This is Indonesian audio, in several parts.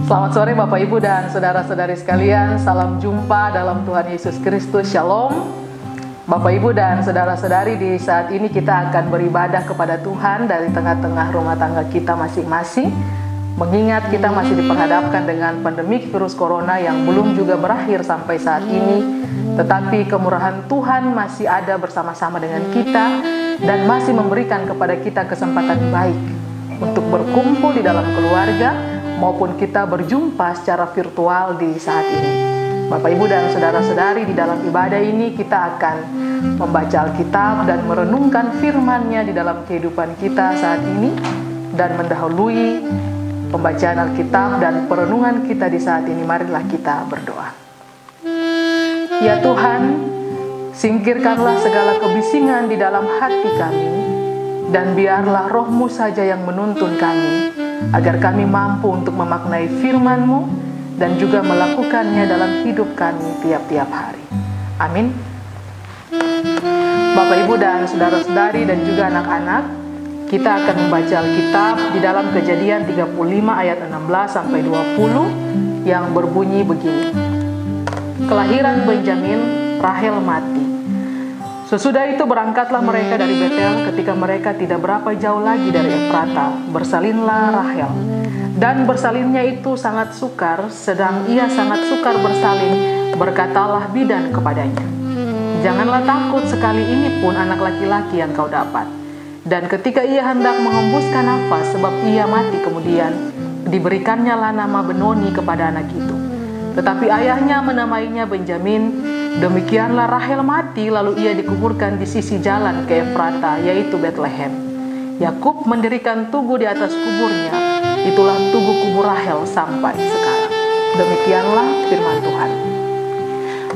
Selamat sore Bapak Ibu dan saudara-saudari sekalian. Salam jumpa dalam Tuhan Yesus Kristus. Shalom. Bapak Ibu dan saudara-saudari, di saat ini kita akan beribadah kepada Tuhan dari tengah-tengah rumah tangga kita masing-masing. Mengingat kita masih diperhadapkan dengan pandemik virus corona yang belum juga berakhir sampai saat ini, tetapi kemurahan Tuhan masih ada bersama-sama dengan kita dan masih memberikan kepada kita kesempatan baik untuk berkumpul di dalam keluarga maupun kita berjumpa secara virtual di saat ini. Bapak Ibu dan saudara-saudari, di dalam ibadah ini kita akan membaca Alkitab dan merenungkan firman-Nya di dalam kehidupan kita saat ini. Dan mendahului pembacaan Alkitab dan perenungan kita di saat ini, marilah kita berdoa. Ya Tuhan, singkirkanlah segala kebisingan di dalam hati kami, dan biarlah Roh-Mu saja yang menuntun kami, agar kami mampu untuk memaknai firman-Mu dan juga melakukannya dalam hidup kami tiap-tiap hari. Amin. Bapak Ibu dan saudara-saudari dan juga anak-anak, kita akan membaca Alkitab di dalam Kejadian 35 ayat 16 sampai 20 yang berbunyi begini. Kelahiran Benjamin, Rahel mati. Sesudah itu berangkatlah mereka dari Betel. Ketika mereka tidak berapa jauh lagi dari Efrata, bersalinlah Rahel. Dan bersalinnya itu sangat sukar, sedang ia sangat sukar bersalin, berkatalah bidan kepadanya, janganlah takut, sekali ini pun anak laki-laki yang kau dapat. Dan ketika ia hendak menghembuskan nafas, sebab ia mati kemudian, diberikannya lah nama Benoni kepada anak itu. Tetapi ayahnya menamainya Benjamin. Demikianlah Rahel mati, lalu ia dikuburkan di sisi jalan ke Efrata, yaitu Betlehem. Yakub mendirikan tugu di atas kuburnya, itulah tugu kubur Rahel sampai sekarang. Demikianlah firman Tuhan.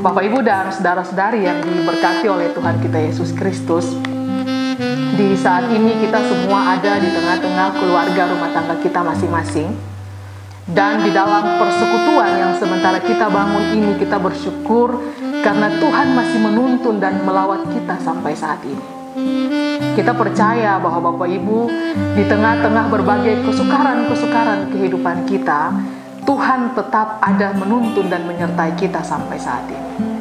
Bapak Ibu dan saudara-saudari yang diberkati oleh Tuhan kita Yesus Kristus, di saat ini kita semua ada di tengah-tengah keluarga rumah tangga kita masing-masing. Dan di dalam persekutuan yang sementara kita bangun ini, kita bersyukur karena Tuhan masih menuntun dan melawat kita sampai saat ini. Kita percaya bahwa Bapak Ibu, di tengah-tengah berbagai kesukaran-kesukaran kehidupan kita, Tuhan tetap ada menuntun dan menyertai kita sampai saat ini.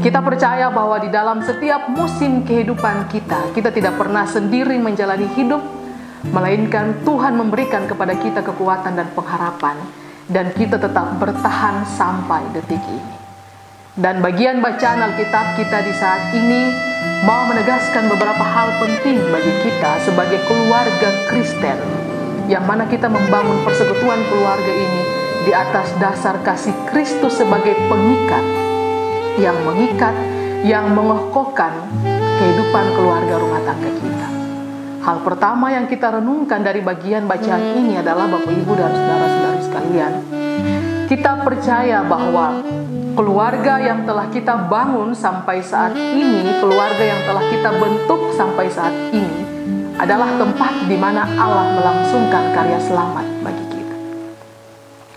Kita percaya bahwa di dalam setiap musim kehidupan kita, kita tidak pernah sendiri menjalani hidup, melainkan Tuhan memberikan kepada kita kekuatan dan pengharapan, dan kita tetap bertahan sampai detik ini. Dan bagian bacaan Alkitab kita di saat ini mau menegaskan beberapa hal penting bagi kita sebagai keluarga Kristen, yang mana kita membangun persekutuan keluarga ini di atas dasar kasih Kristus sebagai pengikat, yang mengikat, yang mengokohkan kehidupan keluarga rumah tangga kita. Hal pertama yang kita renungkan dari bagian bacaan ini adalah, Bapak Ibu dan saudara-saudari sekalian, kita percaya bahwa keluarga yang telah kita bangun sampai saat ini, keluarga yang telah kita bentuk sampai saat ini, adalah tempat di mana Allah melangsungkan karya selamat bagi kita.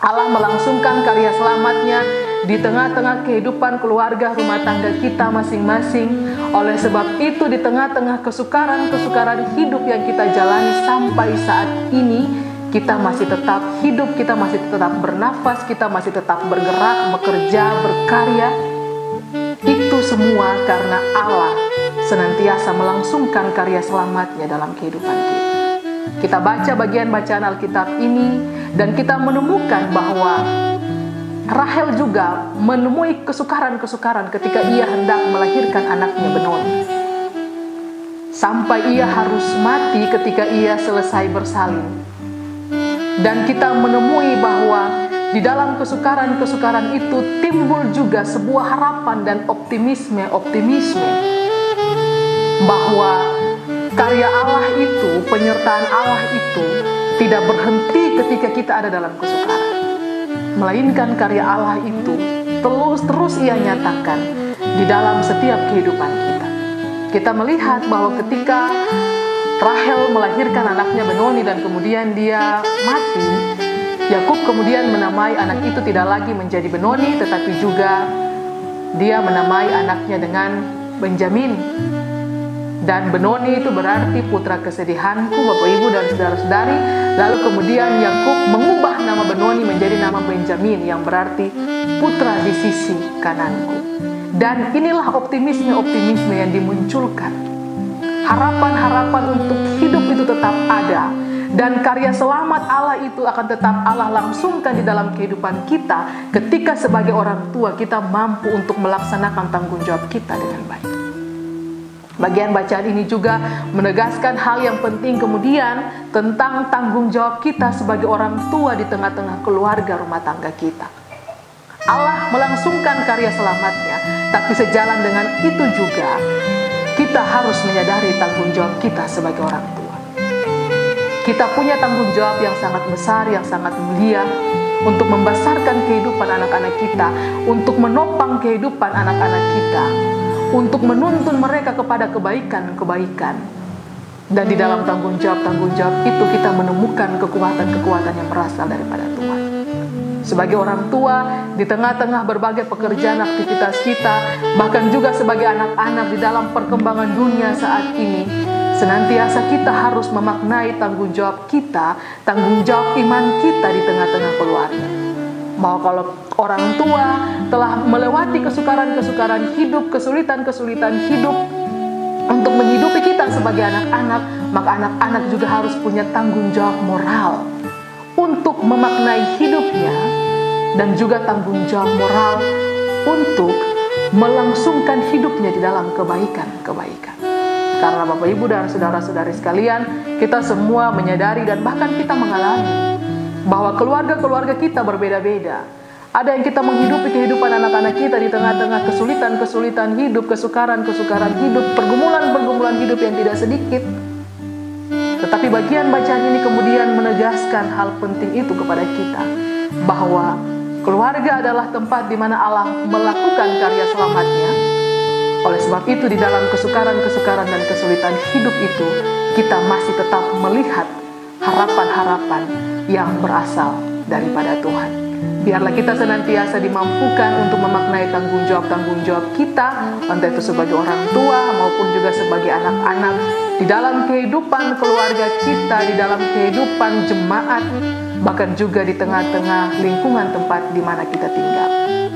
Allah melangsungkan karya selamatnya di tengah-tengah kehidupan keluarga rumah tangga kita masing-masing. Oleh sebab itu, di tengah-tengah kesukaran-kesukaran hidup yang kita jalani sampai saat ini, kita masih tetap hidup, kita masih tetap bernafas, kita masih tetap bergerak, bekerja, berkarya. Itu semua karena Allah senantiasa melangsungkan karya selamatnya dalam kehidupan kita. Kita baca bagian bacaan Alkitab ini dan kita menemukan bahwa Rahel juga menemui kesukaran-kesukaran ketika ia hendak melahirkan anaknya Benoni. Sampai ia harus mati ketika ia selesai bersalin. Dan kita menemui bahwa di dalam kesukaran-kesukaran itu timbul juga sebuah harapan dan optimisme bahwa karya Allah itu, penyertaan Allah itu tidak berhenti ketika kita ada dalam kesukaran, melainkan karya Allah itu terus ia nyatakan di dalam setiap kehidupan kita. Kita melihat bahwa ketika Rahel melahirkan anaknya Benoni dan kemudian dia mati, Yakub kemudian menamai anak itu tidak lagi menjadi Benoni, tetapi juga dia menamai anaknya dengan Benjamin. Dan Benoni itu berarti putra kesedihanku, Bapak Ibu dan saudara-saudari. Lalu kemudian Yakub mengubah nama Benoni menjadi nama Benjamin. Benjamin, yang berarti putra di sisi kananku. Dan inilah optimisme yang dimunculkan. Harapan-harapan untuk hidup itu tetap ada, dan karya selamat Allah itu akan tetap Allah langsungkan di dalam kehidupan kita ketika sebagai orang tua kita mampu untuk melaksanakan tanggung jawab kita dengan baik. Bagian bacaan ini juga menegaskan hal yang penting kemudian tentang tanggung jawab kita sebagai orang tua di tengah-tengah keluarga rumah tangga kita. Allah melangsungkan karya selamatnya, tapi sejalan dengan itu juga kita harus menyadari tanggung jawab kita sebagai orang tua. Kita punya tanggung jawab yang sangat besar, yang sangat mulia untuk membesarkan kehidupan anak-anak kita, untuk menopang kehidupan anak-anak kita, untuk menuntun mereka kepada kebaikan-kebaikan. Dan di dalam tanggung jawab itu kita menemukan kekuatan-kekuatan yang berasal daripada Tuhan. Sebagai orang tua, di tengah-tengah berbagai pekerjaan aktivitas kita, bahkan juga sebagai anak-anak di dalam perkembangan dunia saat ini, senantiasa kita harus memaknai tanggung jawab kita, tanggung jawab iman kita di tengah-tengah keluarga. Bahwa kalau orang tua telah melewati kesukaran-kesukaran hidup, kesulitan-kesulitan hidup untuk menghidupi kita sebagai anak-anak, maka anak-anak juga harus punya tanggung jawab moral untuk memaknai hidupnya, dan juga tanggung jawab moral untuk melangsungkan hidupnya di dalam kebaikan-kebaikan. Karena Bapak, Ibu, dan saudara-saudari sekalian, kita semua menyadari dan bahkan kita mengalami bahwa keluarga-keluarga kita berbeda-beda. Ada yang kita menghidupi kehidupan anak-anak kita di tengah-tengah kesulitan-kesulitan hidup, kesukaran-kesukaran hidup, pergumulan-pergumulan hidup yang tidak sedikit. Tetapi bagian bacaan ini kemudian menegaskan hal penting itu kepada kita, bahwa keluarga adalah tempat di mana Allah melakukan karya selamatnya. Oleh sebab itu, di dalam kesukaran-kesukaran dan kesulitan hidup itu, kita masih tetap melihat harapan-harapan yang berasal daripada Tuhan. Biarlah kita senantiasa dimampukan untuk memaknai tanggung jawab kita, entah itu sebagai orang tua maupun juga sebagai anak-anak, di dalam kehidupan keluarga kita, di dalam kehidupan jemaat, bahkan juga di tengah-tengah lingkungan tempat di mana kita tinggal.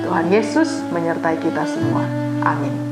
Tuhan Yesus menyertai kita semua. Amin.